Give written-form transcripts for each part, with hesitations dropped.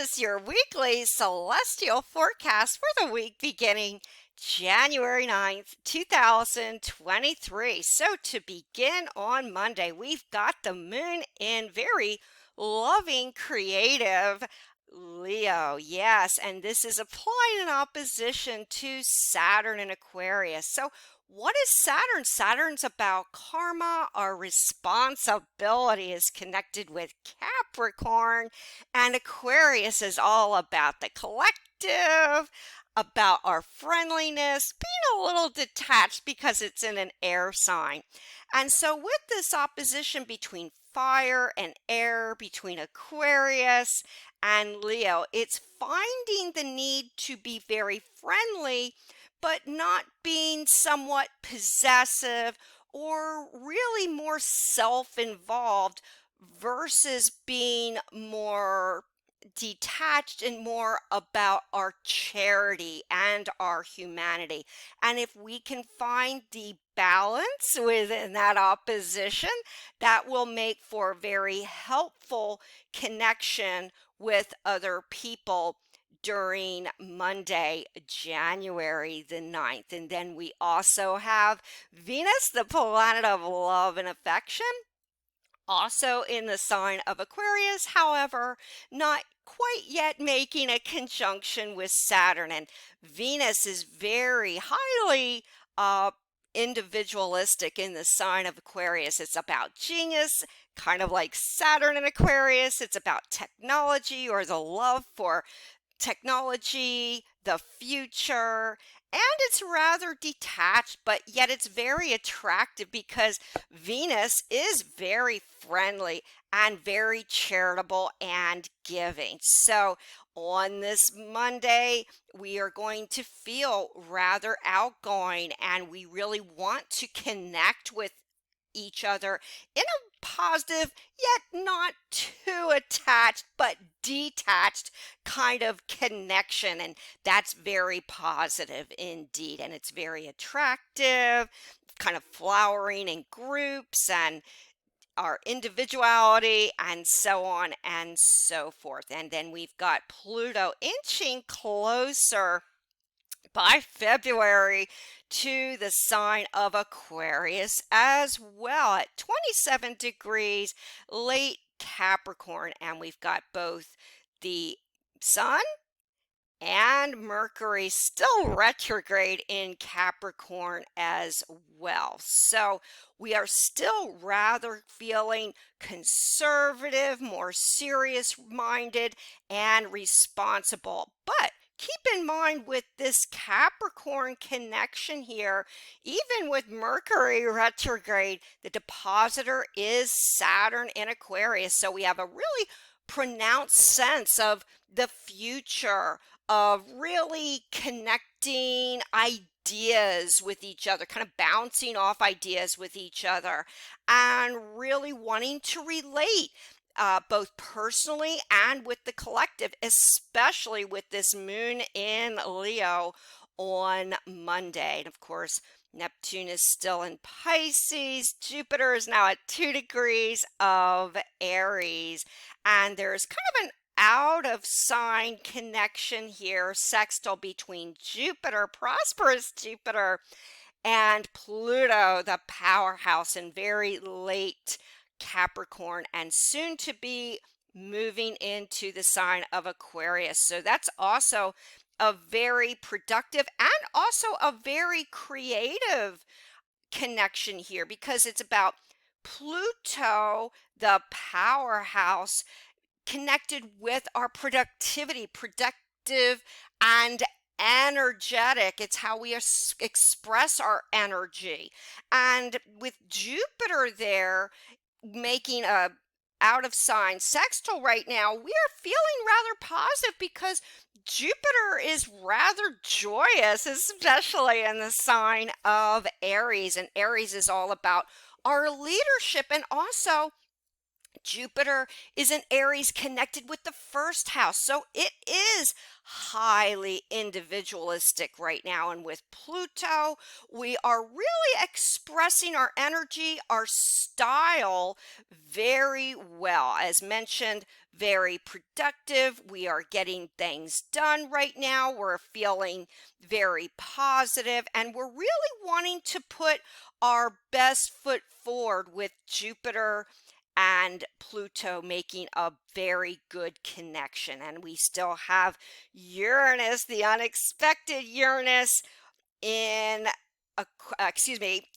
is your weekly celestial forecast for the week beginning January 9th, 2023. So, to begin on Monday, we've got the moon in very loving, creative Leo. Yes, and this is applied in opposition to Saturn in Aquarius. So, what is Saturn? Saturn's about karma. Our responsibility is connected with Capricorn, and Aquarius is all about the collective, about our friendliness, being a little detached because it's in an air sign. And so, with this opposition between fire and air, between Aquarius and Leo, it's finding the need to be very friendly but not being somewhat possessive or really more self involved versus being more detached and more about our charity and our humanity. And if we can find the balance within that opposition, that will make for very helpful connection with other people during Monday, January the 9th. And then we also have Venus, the planet of love and affection, also in the sign of Aquarius, however, not quite yet making a conjunction with Saturn. And Venus is very highly individualistic in the sign of Aquarius. It's about genius, kind of like Saturn in Aquarius. It's about technology or the love for technology, the future, and it's rather detached, but yet it's very attractive because Venus is very friendly and very charitable and giving. So, on this Monday, we are going to feel rather outgoing and we really want to connect with each other in a positive, yet not too attached, but detached kind of connection. And that's very positive indeed. And it's very attractive, kind of flowering in groups and our individuality and so on and so forth. And then we've got Pluto inching closer by February to the sign of Aquarius as well at 27 degrees late Capricorn. And we've got both the Sun and Mercury still retrograde in Capricorn as well. So we are still rather feeling conservative, more serious minded, and responsible. But keep in mind with this Capricorn connection here, even with Mercury retrograde, the depositor is Saturn in Aquarius. So we have a really pronounced sense of the future, of really connecting ideas with each other, kind of bouncing off ideas with each other, and really wanting to relate both personally and with the collective, especially with this moon in Leo on Monday. And of course, Neptune is still in Pisces. Jupiter is now at 2 degrees of Aries. And there's kind of an out of sign connection here, sextile between Jupiter, prosperous Jupiter, and Pluto, the powerhouse, in very late Capricorn and soon to be moving into the sign of Aquarius. So that's also a very productive and also a very creative connection here because it's about Pluto, the powerhouse, connected with our productivity, productive and energetic. It's how we express our energy. And with Jupiter there making a out of sign sextile right now, we are feeling rather positive because Jupiter is rather joyous, especially in the sign of Aries. And Aries is all about our leadership and also Jupiter is in Aries connected with the first house. So it is highly individualistic right now. And with Pluto, we are really expressing our energy, our style very well. As mentioned, very productive. We are getting things done right now. We're feeling very positive, and we're really wanting to put our best foot forward with Jupiter and Pluto making a very good connection. And we still have Uranus, the unexpected Uranus in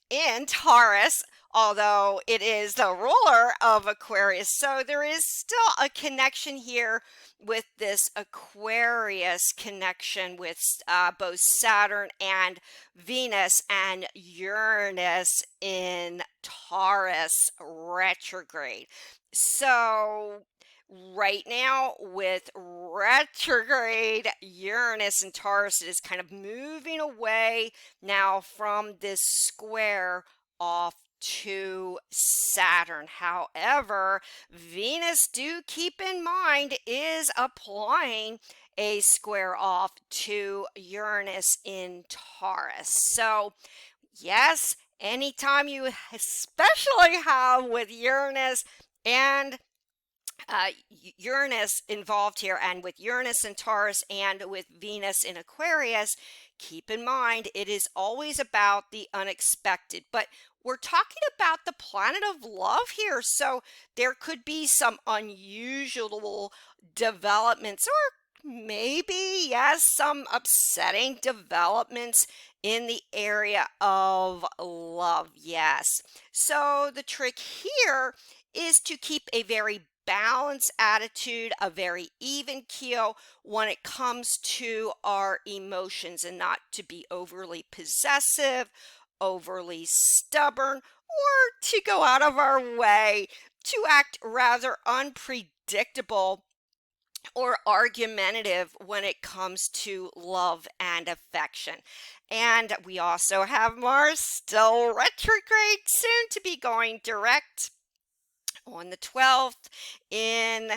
in Taurus, although it is the ruler of Aquarius. So there is still a connection here with this Aquarius connection with both Saturn and Venus and Uranus in Taurus retrograde. So right now with retrograde Uranus and Taurus, it is kind of moving away now from this square off to Saturn. However, Venus, do keep in mind, is applying a square off to Uranus in Taurus. So yes, anytime you especially have with Uranus and Uranus involved here, and with Uranus in Taurus and with Venus in Aquarius, keep in mind it is always about the unexpected. But we're talking about the planet of love here, so there could be some unusual developments, or maybe, yes, some upsetting developments in the area of love. Yes. So the trick here is to keep a very balanced attitude, a very even keel when it comes to our emotions, and not to be overly possessive, overly stubborn, or to go out of our way to act rather unpredictable or argumentative when it comes to love and affection. And we also have Mars still retrograde, soon to be going direct on the 12th in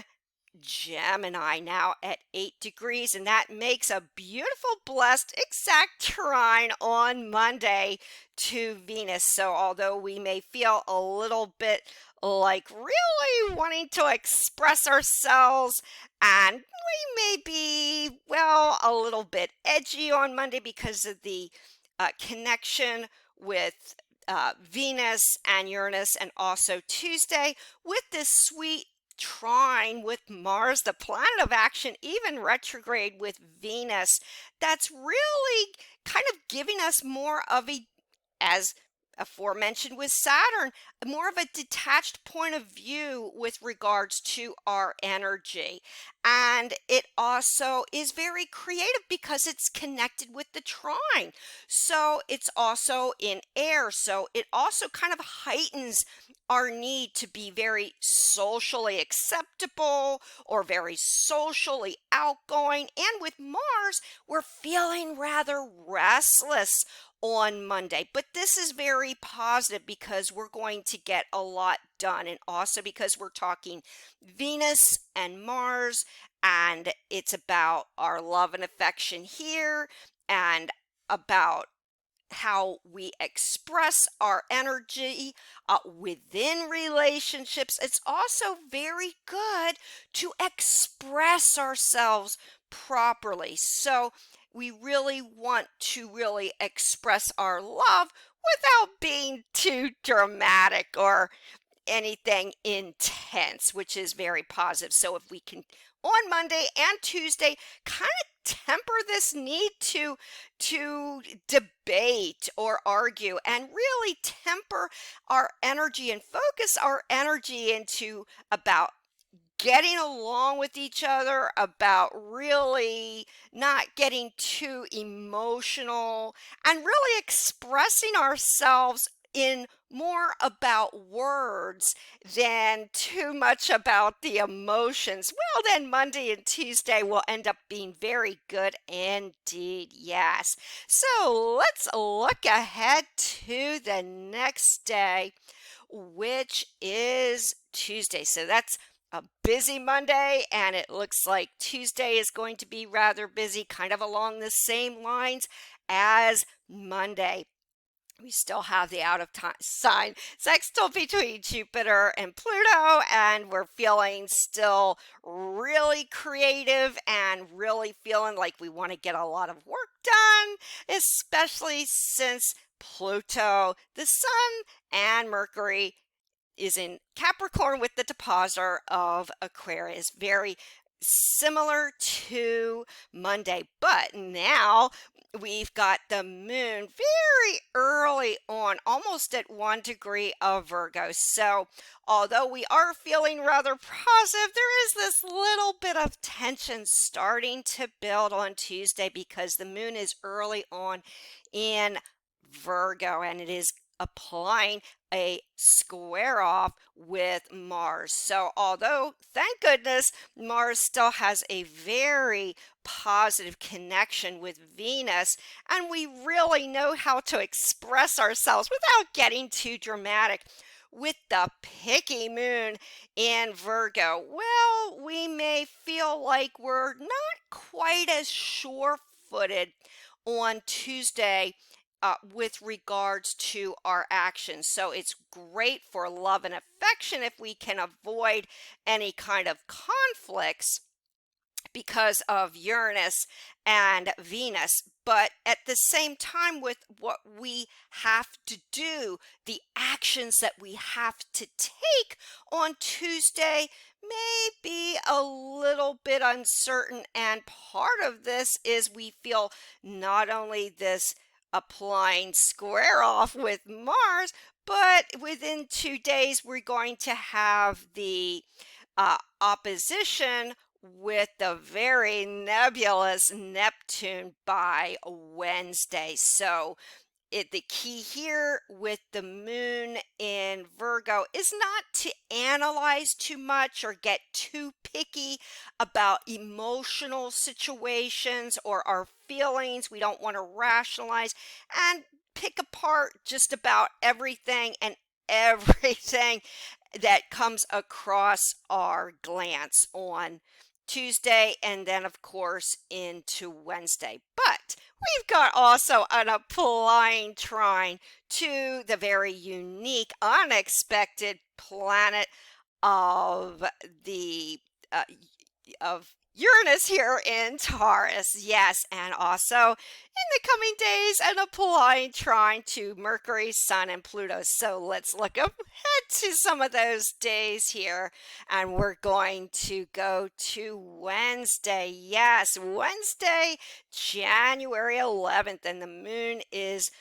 Gemini, now at 8 degrees, and that makes a beautiful blessed exact trine on Monday to Venus. So although we may feel a little bit like really wanting to express ourselves, and we may be, well, a little bit edgy on Monday because of the connection with Venus and Uranus, and also Tuesday with this sweet trine with Mars, the planet of action, even retrograde with Venus, that's really kind of giving us more of a, as aforementioned with Saturn, more of a detached point of view with regards to our energy. And it also is very creative because it's connected with the trine. So it's also in air. So it also kind of heightens our need to be very socially acceptable or very socially outgoing. And with Mars, we're feeling rather restless on Monday. But this is very positive because we're going to get a lot done, and also because we're talking Venus and Mars, and it's about our love and affection here, and about how we express our energy within relationships. It's also very good to express ourselves properly. So we really want to really express our love without being too dramatic or anything intense, which is very positive. So if we can on Monday and Tuesday kind of temper this need to debate or argue, and really temper our energy and focus our energy into about getting along with each other, about really not getting too emotional, and really expressing ourselves in more about words than too much about the emotions. Well, then Monday and Tuesday will end up being very good indeed. Yes. So let's look ahead to the next day, which is Tuesday. So that's a busy Monday, and it looks like Tuesday is going to be rather busy, kind of along the same lines as Monday. We still have the out of time sign sextile between Jupiter and Pluto, and we're feeling still really creative and really feeling like we want to get a lot of work done, especially since Pluto, the Sun, and Mercury is in Capricorn with the depositor of Aquarius. Very similar to Monday, but now we've got the moon very early on, almost at 1 degree of Virgo. So, although we are feeling rather positive, there is this little bit of tension starting to build on Tuesday because the moon is early on in Virgo and it is applying a square off with Mars. So, although thank goodness Mars still has a very positive connection with Venus, and we really know how to express ourselves without getting too dramatic. With the picky moon in Virgo, well, we may feel like we're not quite as sure footed on Tuesday with regards to our actions. So it's great for love and affection if we can avoid any kind of conflicts because of Uranus and Venus. But at the same time, with what we have to do, the actions that we have to take on Tuesday may be a little bit uncertain. And part of this is we feel not only this applying square off with Mars, but within 2 days, we're going to have the opposition with the very nebulous Neptune by Wednesday. So the key here with the moon in Virgo is not to analyze too much or get too picky about emotional situations or our feelings. We don't want to rationalize and pick apart just about everything and everything that comes across our glance on Tuesday and then, of course, into Wednesday. But we've got also an applying trine to the very unique, unexpected planet of the uh, of Uranus here in Taurus. Yes, and also in the coming days, an applying trine to Mercury, Sun, and Pluto. So let's look ahead to some of those days here, and we're going to go to Wednesday. Yes, Wednesday, January 11th, and the moon is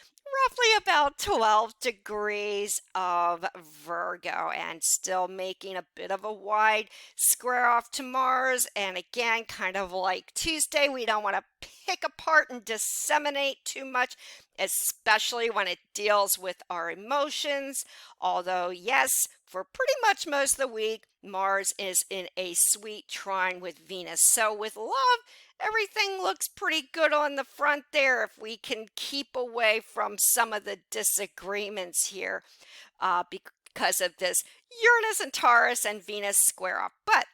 roughly about 12 degrees of Virgo and still making a bit of a wide square off to Mars. And again, kind of like Tuesday, we don't want to pick apart and disseminate too much, especially when it deals with our emotions. Although, yes, for pretty much most of the week, Mars is in a sweet trine with Venus. So with love, everything looks pretty good on the front there if we can keep away from some of the disagreements here because of this Uranus and Taurus and Venus square off. But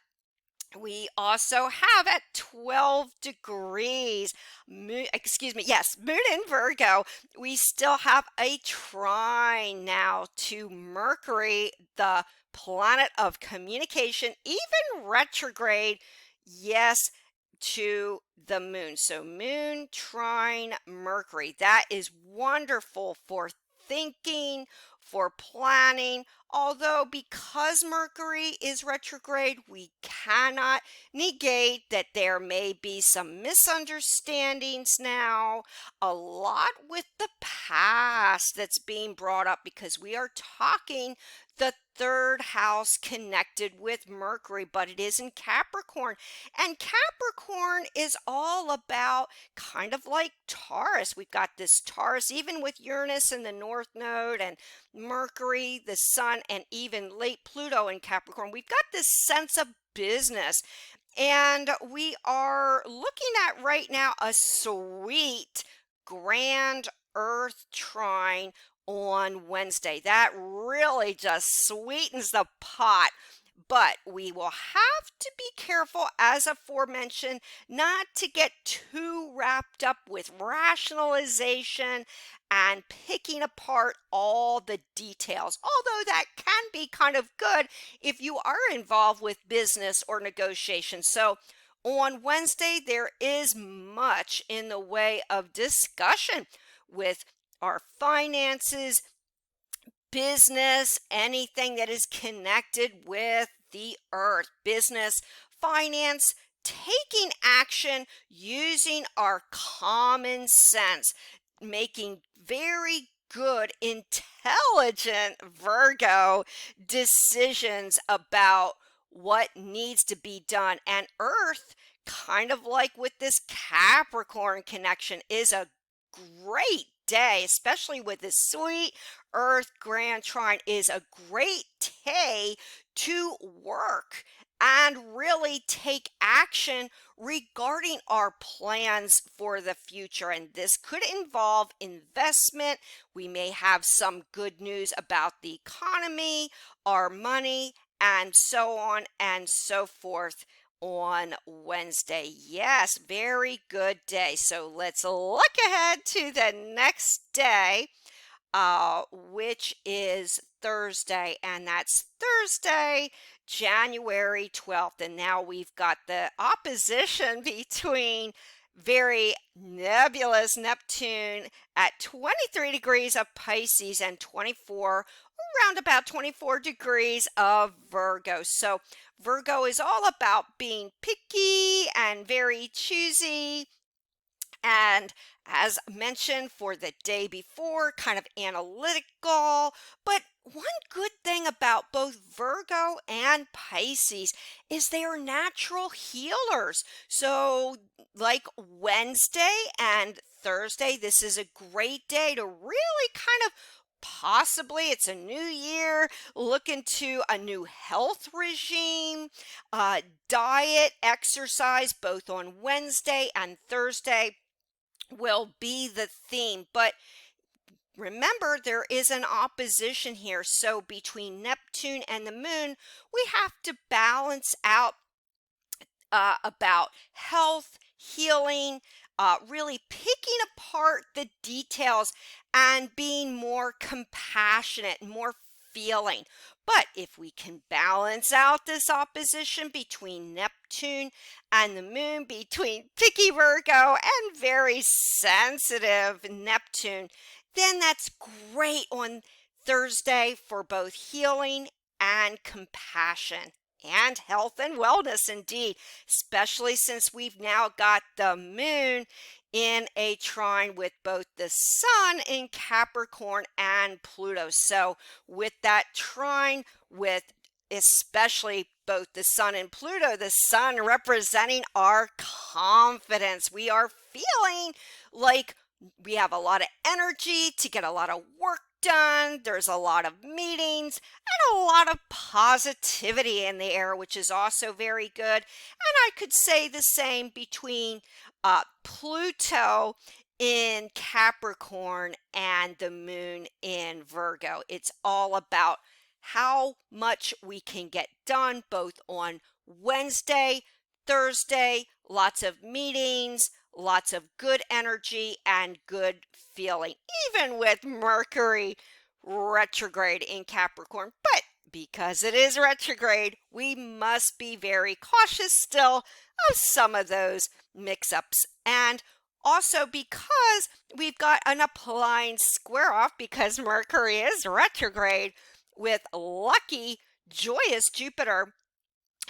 we also have at 12 degrees, moon in Virgo, we still have a trine now to Mercury, the planet of communication, even retrograde. Yes, to the moon. So moon trine Mercury. That is wonderful for thinking, for planning. Although because Mercury is retrograde, we cannot negate that there may be some misunderstandings now. A lot with the past that's being brought up because we are talking the third house connected with Mercury, but it is in Capricorn. And Capricorn is all about kind of like Taurus. We've got this Taurus, even with Uranus in the North Node and Mercury, the Sun, and even late Pluto in Capricorn. We've got this sense of business. And we are looking at right now a sweet, grand Earth trine on Wednesday. That really just sweetens the pot. But we will have to be careful, as aforementioned, not to get too wrapped up with rationalization and picking apart all the details. Although that can be kind of good if you are involved with business or negotiation. So on Wednesday, there is much in the way of discussion with our finances, business, anything that is connected with the earth, business, finance, taking action using our common sense, making very good, intelligent Virgo decisions about what needs to be done. And earth, kind of like with this Capricorn connection, is a great day, especially with this sweet Earth Grand Trine, is a great day to work and really take action regarding our plans for the future. And this could involve investment. We may have some good news about the economy, our money, and so on and so forth on Wednesday. Yes, very good day. So let's look ahead to the next day, which is Thursday, and that's Thursday, January 12th. And now we've got the opposition between very nebulous Neptune at 23 degrees of Pisces and 24, around about 24 degrees of Virgo. So Virgo is all about being picky and very choosy, and as mentioned for the day before, kind of analytical. But one good thing about both Virgo and Pisces is they are natural healers. So, like Wednesday and Thursday, this is a great day to really kind of possibly, it's a new year, look into a new health regime, diet, exercise, both on Wednesday and Thursday will be the theme. But remember, there is an opposition here. So between Neptune and the moon, we have to balance out about health, healing, really picking apart the details and being more compassionate, more feeling. But if we can balance out this opposition between Neptune and the moon, between picky Virgo and very sensitive Neptune, then that's great on Thursday for both healing and compassion and health and wellness indeed, especially since we've now got the moon in a trine with both the sun in Capricorn and Pluto. So with that trine, with especially both the sun and Pluto, the sun representing our confidence, we are feeling like we have a lot of energy to get a lot of work done. There's a lot of meetings and a lot of positivity in the air, which is also very good. And I could say the same between Pluto in Capricorn and the moon in Virgo. It's all about how much we can get done both on Wednesday, Thursday, lots of meetings, lots of good energy and good feeling, even with Mercury retrograde in Capricorn. But because it is retrograde, we must be very cautious still of some of those mix-ups. And also because we've got an applying square off because Mercury is retrograde with lucky, joyous Jupiter,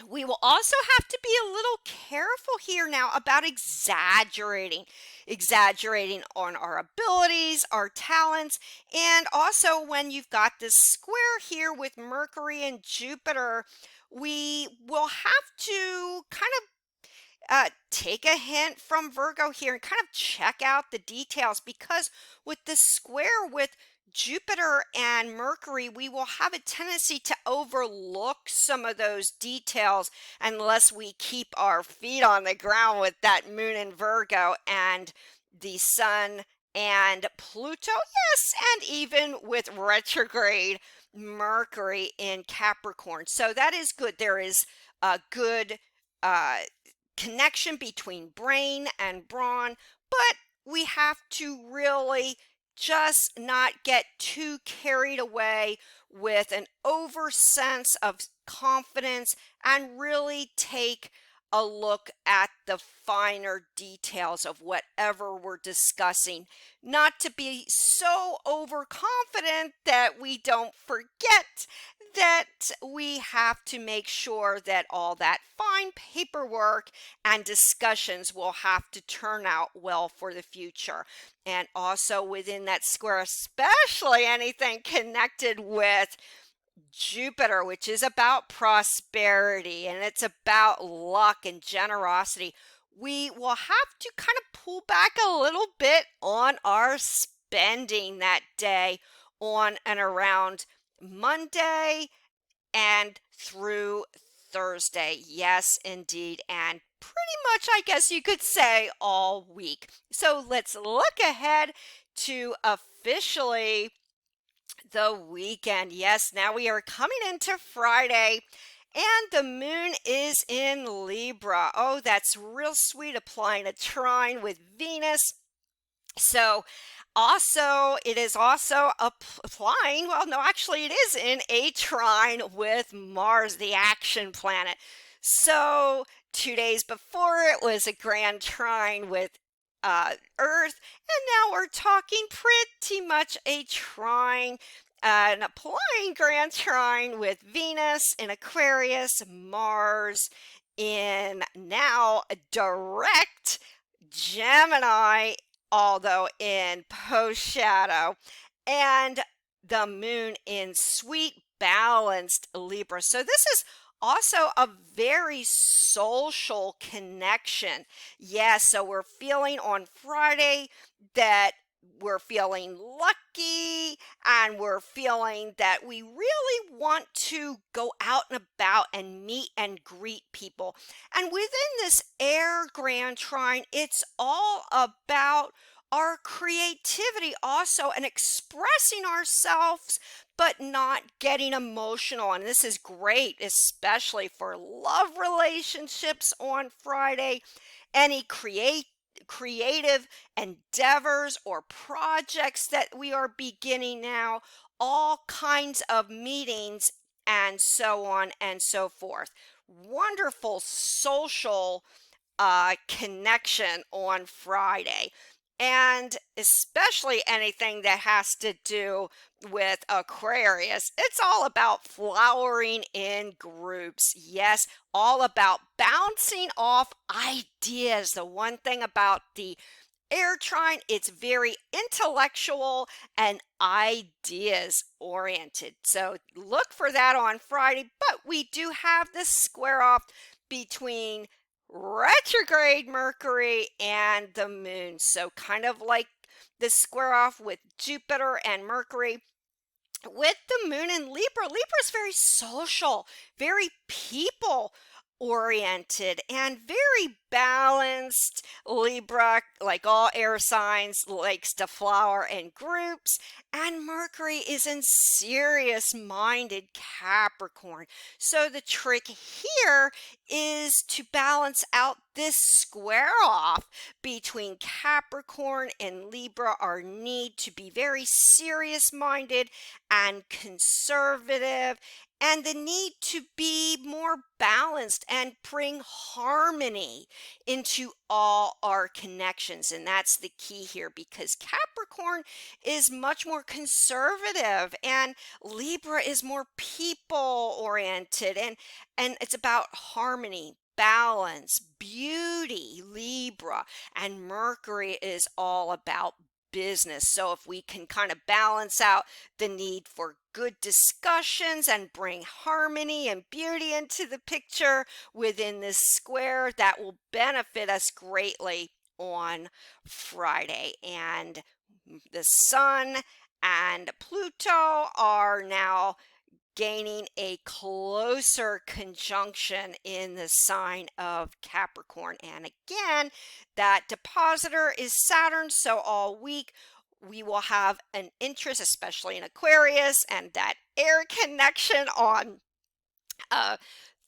we will also have to be a little careful here now about exaggerating on our abilities, our talents, and also when you've got this square here with Mercury and Jupiter, we will have to kind of take a hint from Virgo here and kind of check out the details, because with the square with Jupiter and Mercury, we will have a tendency to overlook some of those details unless we keep our feet on the ground with that moon in Virgo and the sun and Pluto, yes, and even with retrograde Mercury in Capricorn. So that is good. There is a good uh, connection between brain and brawn, but we have to really just not get too carried away with an over sense of confidence and really take a look at the finer details of whatever we're discussing, not to be so overconfident that we don't forget that we have to make sure that all that fine paperwork and discussions will have to turn out well for the future. And also within that square, especially anything connected with Jupiter, which is about prosperity and it's about luck and generosity, we will have to kind of pull back a little bit on our spending that day on and around Monday and through Thursday. Yes, indeed. And pretty much, I guess you could say, all week. So let's look ahead to officially the weekend. Yes, now we are coming into Friday. And the moon is in Libra. Oh, that's real sweet, applying a trine with Venus. So also, it is also applying, well, no, actually, it is in a trine with Mars, the action planet. So 2 days before, it was a grand trine with Earth, and now we're talking pretty much a trine, an applying grand trine with Venus in Aquarius, Mars in now direct Gemini, although in post shadow, and the moon in sweet balanced Libra. So this is also a very social connection. Yes, so we're feeling on Friday that we're feeling lucky and we're feeling that we really want to go out and about and meet and greet people. And within this air grand trine, it's all about our creativity also and expressing ourselves but not getting emotional. And this is great, especially for love relationships on Friday. Any creative endeavors or projects that we are beginning now, all kinds of meetings, and so on and so forth. Wonderful social connection on Friday. And especially anything that has to do with Aquarius, it's all about flowering in groups. Yes, all about bouncing off ideas. The one thing about the air trine, it's very intellectual and ideas oriented. So look for that on Friday. But we do have this square off between retrograde Mercury and the moon. So kind of like the square off with Jupiter and Mercury. With the moon in Libra, Libra is very social, very people oriented, and very balanced. Libra, like all air signs, likes to flower in groups, and Mercury is in serious minded Capricorn. So the trick here is to balance out this square off between Capricorn and Libra, our need to be very serious minded and conservative, and the need to be more balanced and bring harmony into all our connections. And that's the key here, because Capricorn is much more conservative and Libra is more people oriented, and it's about harmony, balance, beauty, Libra, and Mercury is all about business. So if we can kind of balance out the need for good discussions and bring harmony and beauty into the picture within this square, that will benefit us greatly on Friday. And the sun and Pluto are now gaining a closer conjunction in the sign of Capricorn. And again, that depositor is Saturn, so all week we will have an interest, especially in Aquarius, and that air connection on uh,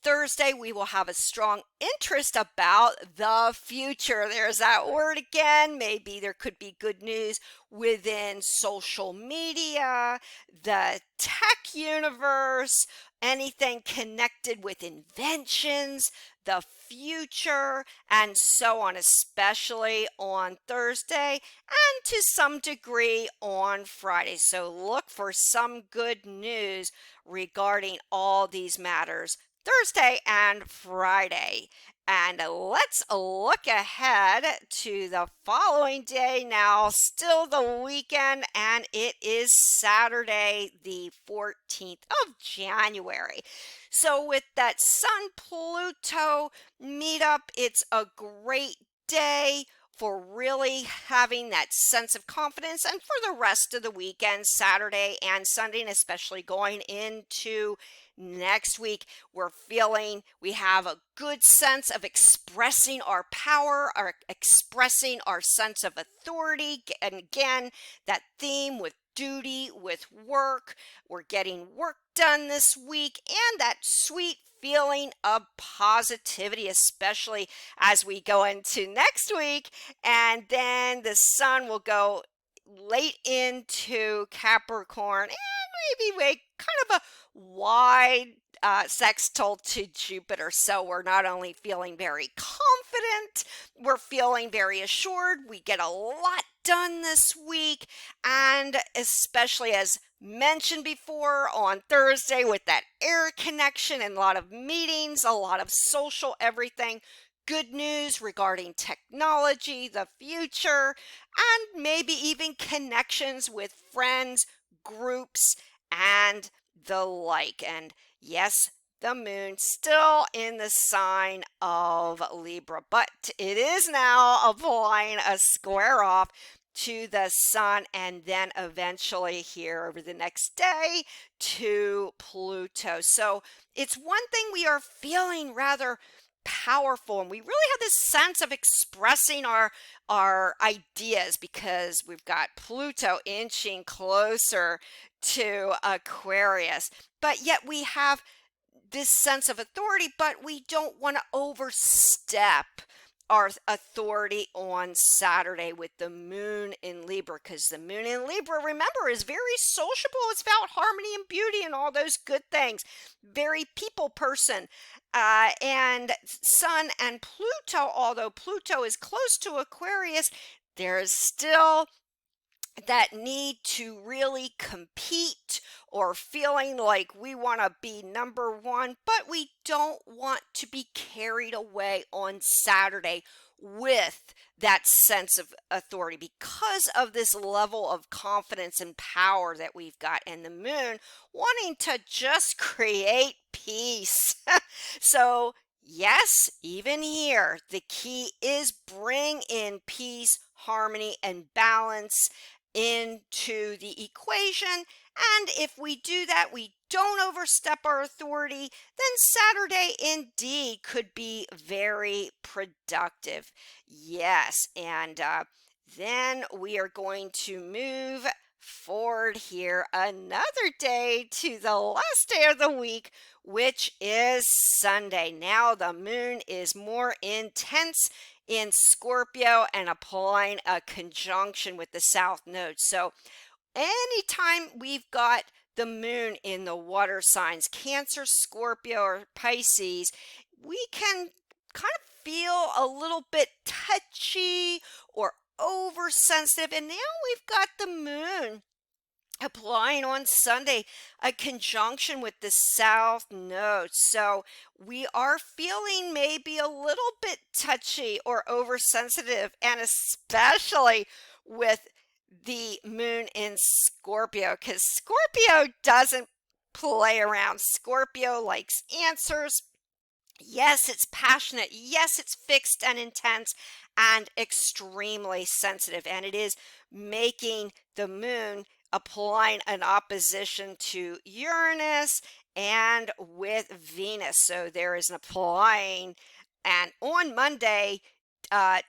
Thursday, we will have a strong interest about the future. There's that word again. Maybe there could be good news within social media, the tech universe, anything connected with inventions, the future, and so on, especially on Thursday and to some degree on Friday. So look for some good news regarding all these matters Thursday and Friday. And let's look ahead to the following day now, still the weekend, and it is Saturday, the 14th of January. So, with that Sun Pluto meetup, it's a great day for really having that sense of confidence, and for the rest of the weekend, Saturday and Sunday, and especially going into next week, we're feeling we have a good sense of expressing our power, or expressing our sense of authority. And again, that theme with duty, with work, we're getting work done this week, and that sweet feeling of positivity, especially as we go into next week. And then the sun will go late into Capricorn, and maybe make kind of a wide sextile to Jupiter. So we're not only feeling very confident, we're feeling very assured. We get a lot done this week, and especially as mentioned before on Thursday with that air connection and a lot of meetings, a lot of social everything. Good news regarding technology, the future, and maybe even connections with friends, groups, and the like. And yes, the moon still in the sign of Libra, but it is now applying a square off to the sun, and then eventually here over the next day to Pluto. So it's one thing we are feeling rather powerful, and we really have this sense of expressing our ideas, because we've got Pluto inching closer to Aquarius, but yet we have this sense of authority, but we don't want to overstep our authority on Saturday with the moon in Libra, because the moon in Libra, remember, is very sociable. It's about harmony and beauty and all those good things. Very people person. And Sun and Pluto, although Pluto is close to Aquarius, there is still that need to really compete, or feeling like we want to be number one, but we don't want to be carried away on Saturday with that sense of authority, because of this level of confidence and power that we've got, and the moon wanting to just create peace. So yes, even here, the key is bring in peace, harmony, and balance into the equation. And if we do that, we don't overstep our authority, then Saturday indeed could be very productive. Yes, and then we are going to move forward here another day to the last day of the week, which is Sunday. Now the moon is more intense in Scorpio and applying a conjunction with the South Node. So anytime we've got the moon in the water signs, Cancer, Scorpio, or Pisces, we can kind of feel a little bit touchy or oversensitive. And now we've got the moon applying on Sunday a conjunction with the South Node. So we are feeling maybe a little bit touchy or oversensitive, and especially with the moon in Scorpio, because Scorpio doesn't play around. Scorpio likes answers. Yes, it's passionate. Yes, it's fixed and intense and extremely sensitive. And it is making the moon applying an opposition to Uranus and with Venus. So there is an applying, and on Monday,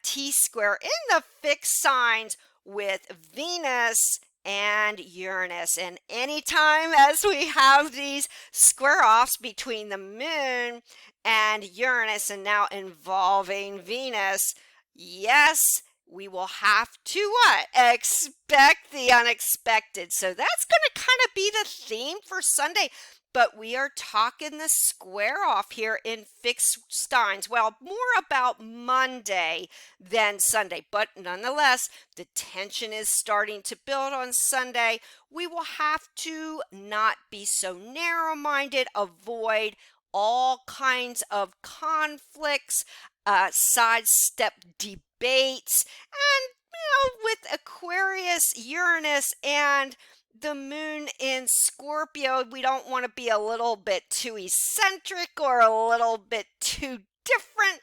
T square in the fixed signs with Venus and Uranus. And anytime as we have these square offs between the moon and Uranus and now involving Venus, yes, we will have to what? Expect the unexpected. So that's going to kind of be the theme for Sunday. But we are talking the square off here in fixed signs. Well, more about Monday than Sunday. But nonetheless, the tension is starting to build on Sunday. We will have to not be so narrow-minded, avoid all kinds of conflicts, sidestep debates, and with Aquarius, Uranus, and the moon in Scorpio, we don't want to be a little bit too eccentric or a little bit too different,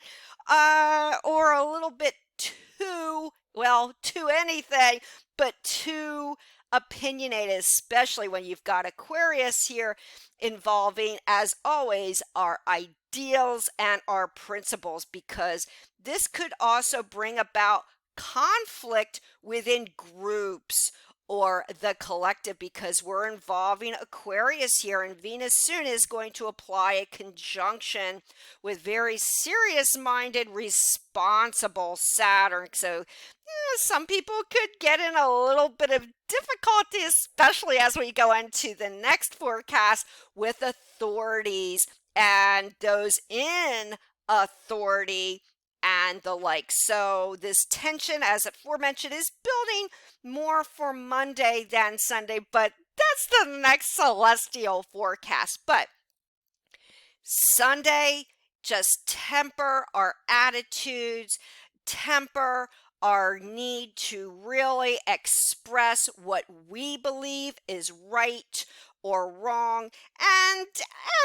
or a little bit too, well, too anything, but too opinionated, especially when you've got Aquarius here involving, as always, our ideals and our principles, because this could also bring about conflict within groups or the collective, because we're involving Aquarius here, and Venus soon is going to apply a conjunction with very serious-minded, responsible Saturn. So some people could get in a little bit of difficulty, especially as we go into the next forecast with authorities and those in authority and the like. So this tension, as aforementioned, is building more for Monday than Sunday, but that's the next celestial forecast. But Sunday, just temper our attitudes, temper our need to really express what we believe is right or wrong. And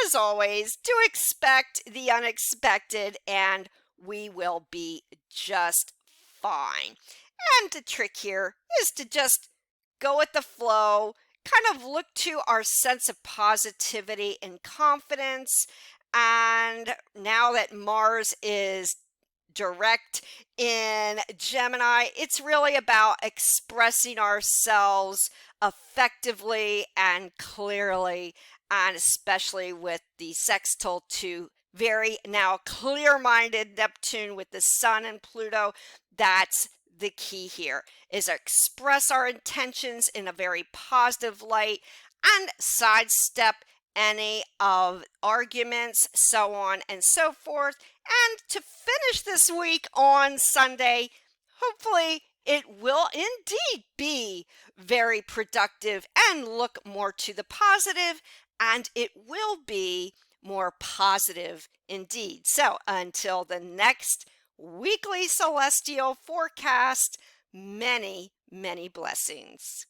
as always, do expect the unexpected, and we will be just fine. And the trick here is to just go with the flow, kind of look to our sense of positivity and confidence. And now that Mars is direct in Gemini, it's really about expressing ourselves effectively and clearly, and especially with the sextile to very now clear-minded Neptune with the Sun and Pluto. That's the key here, is express our intentions in a very positive light and sidestep any of arguments, so on and so forth. And to finish this week on Sunday, hopefully it will indeed be very productive and look more to the positive, and it will be more positive indeed. So until the next weekly celestial forecast, many, many blessings.